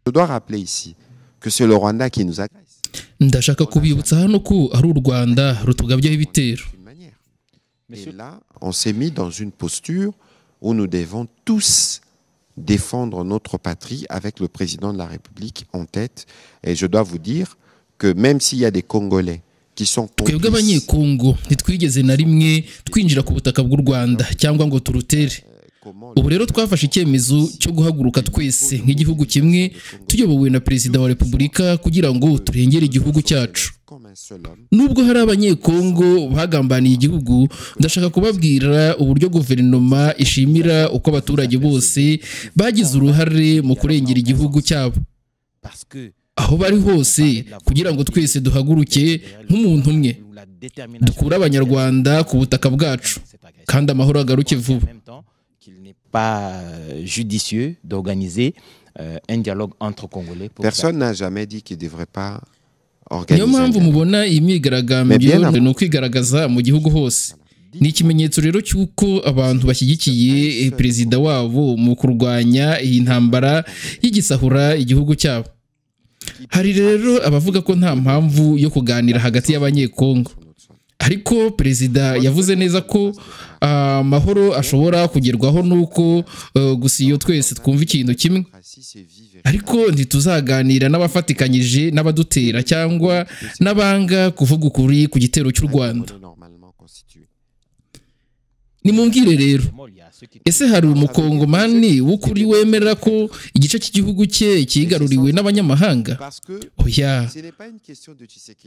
Je dois rappeler ici que c'est le Rwanda qui nous agresse. ndashaka kubibutsa hano ko ari u Rwanda rutugabyeho ibitero. Et là, on s'est mis dans une posture où nous devons tous défendre notre patrie avec le président de la République en tête. Et je dois vous dire que même s'il y a des Congolais qui sont twebwe complices, abanyekongo ntitwigeze na rimwe twinjira ku butaka bw'u Rwanda cyangwa ngo turutere. Ubu rero twafashe icyemezo cyo guhaguruka twese nk'igihugu kimwe tuyobowe na perezida wa Repubulika kugira ngo turengere igihugu cyacu. Nubwo hari abanyekongo bagambaniye igihugu, ndashaka kubabwira uburyo guverinoma ishimira uko abaturage bose bagize uruhare mu kurengera igihugu cyabo aho bari hose, kugira ngo twese duhaguruke nk'umuntu umwe dukure abanyarwanda ku butaka bwacu kandi amahoro agaruke vuba. Pas judicieux d'organiser un dialogue entre Congolais. Personne n'a jamais dit qu'il ne devrait pas niyo organiser. mpamvu mubona iyi myigaragambyo ni ukwigaragaza mu gihugu hose. Ni ikimenyetso rero cy'uko abantu bashyigikiye perezida wabo mu kurwanya iyi ntambara y'igisahura igihugu cyabo. Hari rero abavuga ko nta mpamvu yo kuganira hagati y'abanyekongo, ariko perezida yavuze neza ko amahoro ashobora kugerwaho nuko gusa iyo twese twumva ikintu kimwe, ariko ntituzaganira n'abafatikanyije n'abadutera cyangwa n'abanga kuvuga ukuri ku gitero cy'u Rwanda. Nimumbwire rero, ese hari umukongomani w'ukuri wemera ko igice cy'igihugu cye cyigaruriwe n'abanyamahanga? Oya,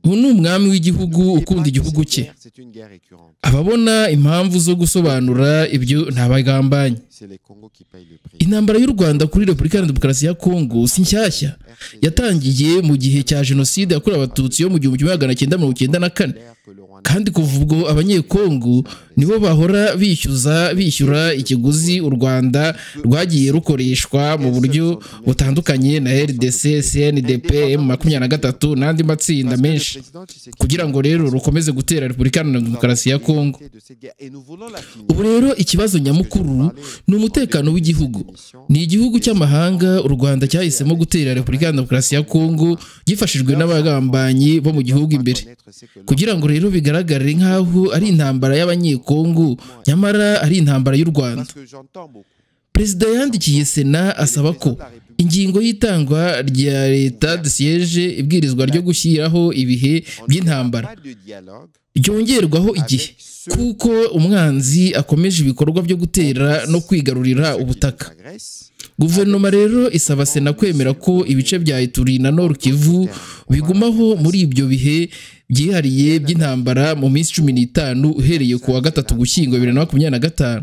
ubu ni umwami w'igihugu ukunda igihugu cye. Ababona impamvu zo gusobanura ibyo ntabagambanye. Intambara y'u Rwanda kuri Repubulika ya Demokarasi ya Kongo si nshyashya, yatangiye mu gihe cya jenoside yakorewe abatutsi yo mu 1994. Kandi kuva ubwo abanyekongo nibo bahora bishyura ikiguzi u Rwanda rwagiye rukoreshwa mu buryo butandukanye na RDC, CNDP, M23 n'andi matsinda menshi kugira ngo rero rukomeze gutera Repubulika ya Demokarasi ya Kongo. Ubu rero ikibazo nyamukuru ni umutekano w'igihugu. Ni igihugu cy'amahanga u Rwanda cyahisemo gutera Repubulika ya Demokarasi ya Kongo gifashijwe n'abagambanyi bo mu gihugu imbere, kugira ngo rero bigaragare nk'aho ari intambara y'abanyekongo nyamara ari intambara y'u Rwanda. Perezida yandikiye Sena asaba ko ingingo y'itangwa rya leta de siège ibwirizwa ryo gushyiraho ibihe by'intambara ryongerwaho igihe, kuko umwanzi akomeje ibikorwa byo gutera no kwigarurira ubutaka. Guverinoma rero isaba Sena kwemera ko ibice bya Ituri na Nord Kivu bigumaho muri ibyo bihe byihariye by'intambara mu minsi 15 uhereye ku wa 3 Ugushyingo 2025,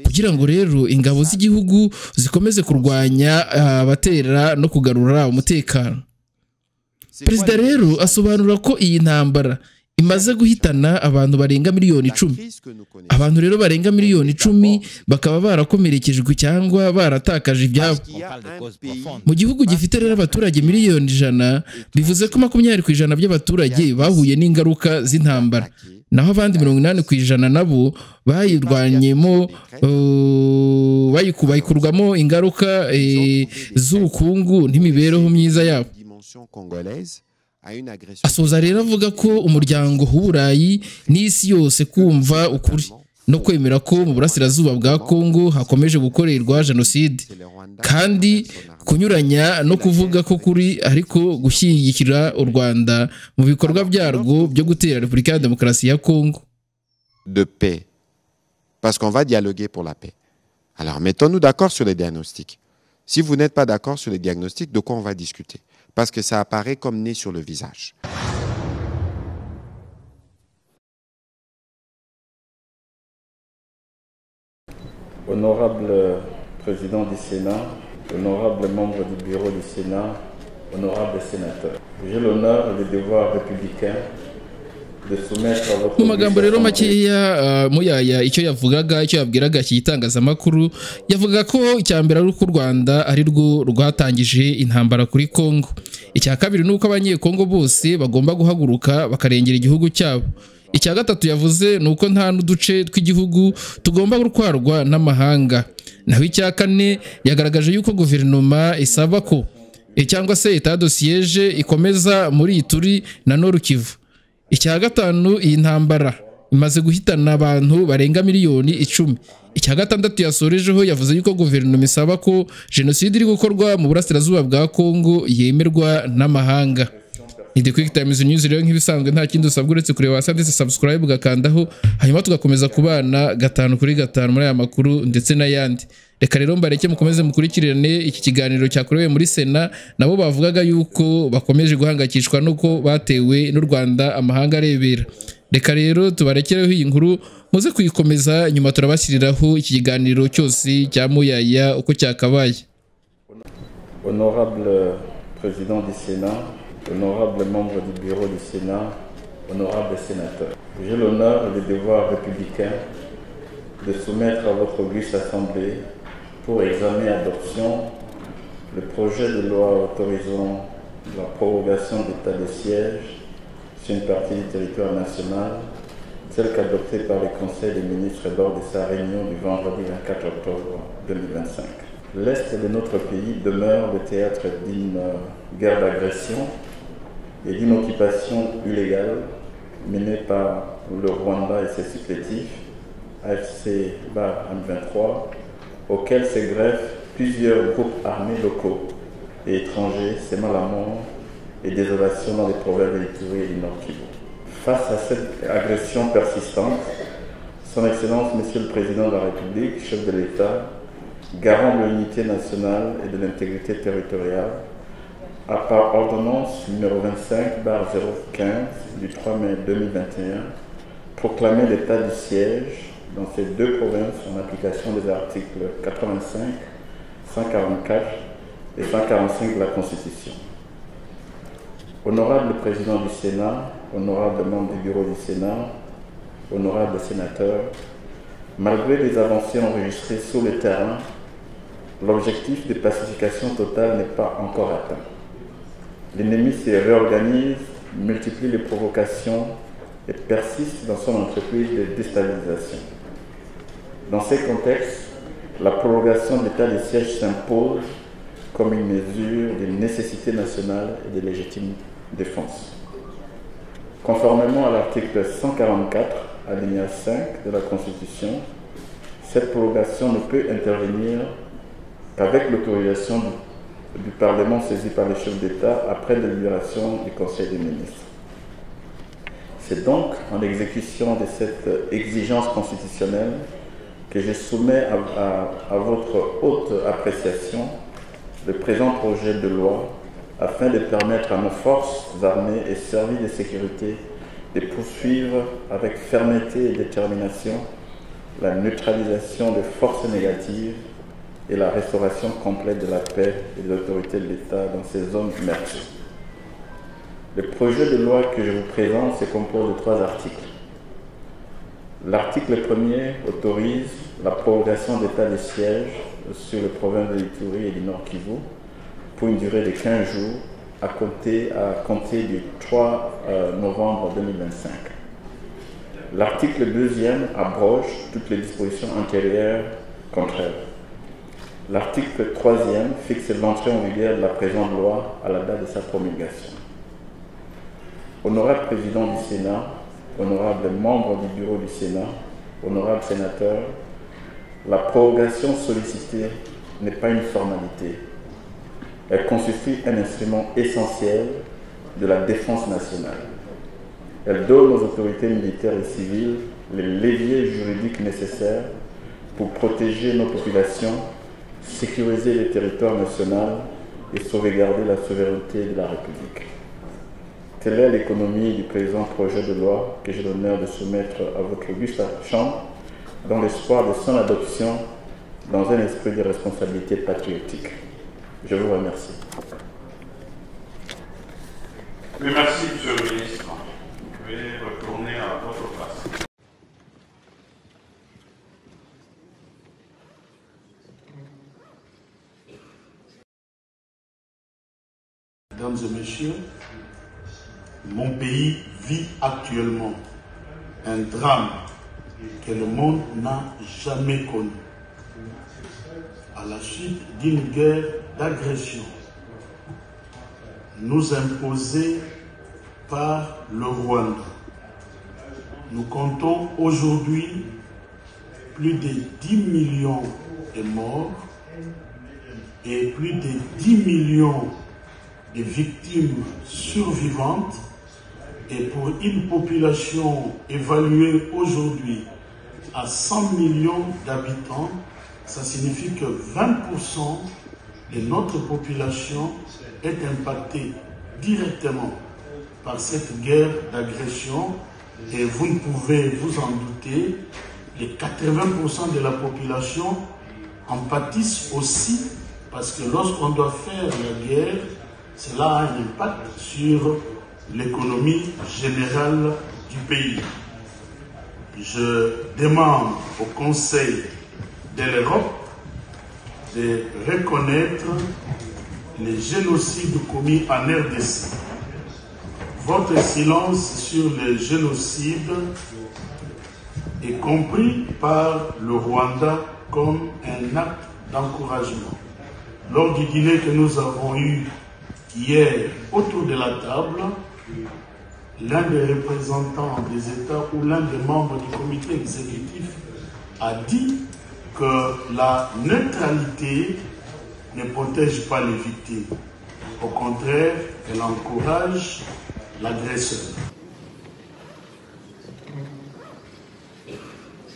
kugira ngo rero ingabo z'igihugu zikomeze kurwanya abatera no kugarura umutekano. Perezida rero asobanura ko iyi ntambara imaze guhitana abantu barenga miliyoni 10. Abantu rero barenga miliyoni 10 bakaba barakomerekejwe cyangwa baratakaje ibyabo. Mu gihugu gifite rero abaturage miliyoni 100, bivuze ko 20% by'abaturage bahuye n'ingaruka z'intambara, naho abandi 80% nabo bayirwanyemo bayikurwamo ingaruka z'ubukungu n'imibereho myiza yabo. Asoza rero avuga ko umuryango w'Uburayi n'isi yose kumva ukuri no kwemera ko mu burasirazuba bwa Kongo hakomeje gukorerwa jenoside, kandi kunyuranya no kuvuga ko kuri ariko gushyigikira u Rwanda mu bikorwa byarwo byo gutera Repubulika ya Demokarasi ya Kongo. De paix, parce qu'on va dialoguer pour la paix. Alors mettons-nous d'accord sur les diagnostics. Si vous n'êtes pas d'accord sur les diagnostics, de quoi on va discuter? Parce que ça apparaît comme né sur le visage. Honorable président du Sénat, honorable membre du bureau du Sénat, honorable sénateur, j'ai l'honneur et le devoir républicain de soumettre à votre mu magambo rero makeya muyaya icyo yavugaga, icyo yabwiraga itangazamakuru, yavuga ko icyambere ari uko u Rwanda ari rwo rwatangije intambara kuri Kongo. Icya kabiri nuko abanyekongo bose bagomba guhaguruka bakarengera igihugu cyabo. Icya gatatu yavuze nuko nta n'uduce tw'igihugu tugomba gutwarwa n'amahanga. Naho icya kane yagaragaje yuko guverinoma isaba ko cyangwa se etat de siège ikomeza muri Ituri na Nord Kivu. Icya gatanu, iyi ntambara imaze guhitana abantu barenga miliyoni 10. Icya gatandatu yasorejeho yavuze yuko guverinoma isaba ko jenoside iri gukorwa mu burasirazuba bwa Kongo yemerwa n'amahanga. Ni The Quick Times News rero nk'ibisanzwe nta kindi usabwa uretse kureba hasi ndetse subscribe ugakandaho, hanyuma tugakomeza kubana 5 kuri 5 muri aya makuru ndetse n'ayandi. Reka rero mbareke mukomeze mukurikirane iki kiganiro cyakorewe muri Sena, nabo bavugaga yuko bakomeje guhangakishwa nuko batewe n'u Rwanda amahanga arebera. Reka rero tubarekereho iyi nkuru muze kuyikomeza, nyuma turabashyiriraho iki kiganiro cyose cya Muyaya uko cyakabaye. Honorable président du Sénat, honorable membre du bureau du Sénat, honorable sénateur, j'ai l'honneur et le devoir républicain de soumettre à votre auguste assemblée pour examen et adoption le projet de loi autorisant la prorogation d'état de siège sur une partie du territoire national, tel qu'adopté par le Conseil des ministres lors de sa réunion du vendredi 24 octobre 2025. L'Est de notre pays demeure le théâtre d'une guerre d'agression et d'une occupation illégale menée par le Rwanda et ses supplétifs, AFC M23, auxquels se greffent plusieurs groupes armés locaux et étrangers sémant la mort et désolation dans les provinces de l'Ituri et du Nord Kivu. Face à cette agression persistante, Son Excellence, Monsieur le Président de la République, chef de l'État, garant de l'unité nationale et de l'intégrité territoriale, a par ordonnance numéro 25/015 du 3 mai 2021 proclamé l'état du siège dans ces deux provinces en application des articles 85, 144 et 145 de la Constitution. Honorable Président du Sénat, honorable membre du bureau du Sénat, honorable sénateur, malgré les avancées enregistrées sur le terrain, l'objectif de pacification totale n'est pas encore atteint. L'ennemi se réorganise, multiplie les provocations et persiste dans son entreprise de déstabilisation. Dans ces contextes, la prorogation de l'état de siège s'impose comme une mesure de nécessité nationale et de légitime défense. Conformément à l'article 144, alinéa 5 de la Constitution, cette prorogation ne peut intervenir qu'avec l'autorisation du Parlement saisi par les chefs d'État après délibération du Conseil des ministres. C'est donc en exécution de cette exigence constitutionnelle que je soumets à votre haute appréciation le présent projet de loi afin de permettre à nos forces armées et services de sécurité de poursuivre avec fermeté et détermination la neutralisation des forces négatives et la restauration complète de la paix et de l'autorité de l'État dans ces zones meurtries. Le projet de loi que je vous présente se compose de 3 articles. L'article 1er autorise la prorogation d'état de siège sur les provinces de l'Ituri et du Nord Kivu pour une durée de 15 jours à compter du 3 novembre 2025. L'article 2e abroge toutes les dispositions antérieures contraires. L'article 3e fixe l'entrée en vigueur de la présente loi à la date de sa promulgation. Honorable Président du Sénat, honorable membre du bureau du Sénat, honorable sénateur, la prorogation sollicitée n'est pas une formalité. Elle constitue un instrument essentiel de la défense nationale. Elle donne aux autorités militaires et civiles les leviers juridiques nécessaires pour protéger nos populations, sécuriser les territoires nationaux et sauvegarder la souveraineté de la République. Telle est l'économie du présent projet de loi que j'ai l'honneur de soumettre à votre auguste chambre dans l'espoir de son adoption dans un esprit de responsabilité patriotique. Je vous remercie. Merci, Monsieur le Ministre. Je vais retourner à votre place. Mesdames et messieurs, mon pays vit actuellement un drame que le monde n'a jamais connu. À la suite d'une guerre d'agression nous imposée par le Rwanda. Nous comptons aujourd'hui plus de 10 millions de morts et plus de 10 millions de victimes survivantes, et pour une population évaluée aujourd'hui à 100 millions d'habitants, ça signifie que 20% de notre population est impactée directement par cette guerre d'agression, et vous ne pouvez vous en douter, les 80% de la population en pâtissent aussi, parce que lorsqu'on doit faire la guerre, cela a un impact sur l'économie générale du pays. Je demande au Conseil de l'Europe de reconnaître les génocides commis en RDC. Votre silence sur les génocides est compris par le Rwanda comme un acte d'encouragement. Lors du dîner que nous avons eu hier autour de la table, l'un des représentants des États ou l'un des membres du comité exécutif a dit que la neutralité ne protège pas les victimes. Au contraire, elle encourage l'agresseur.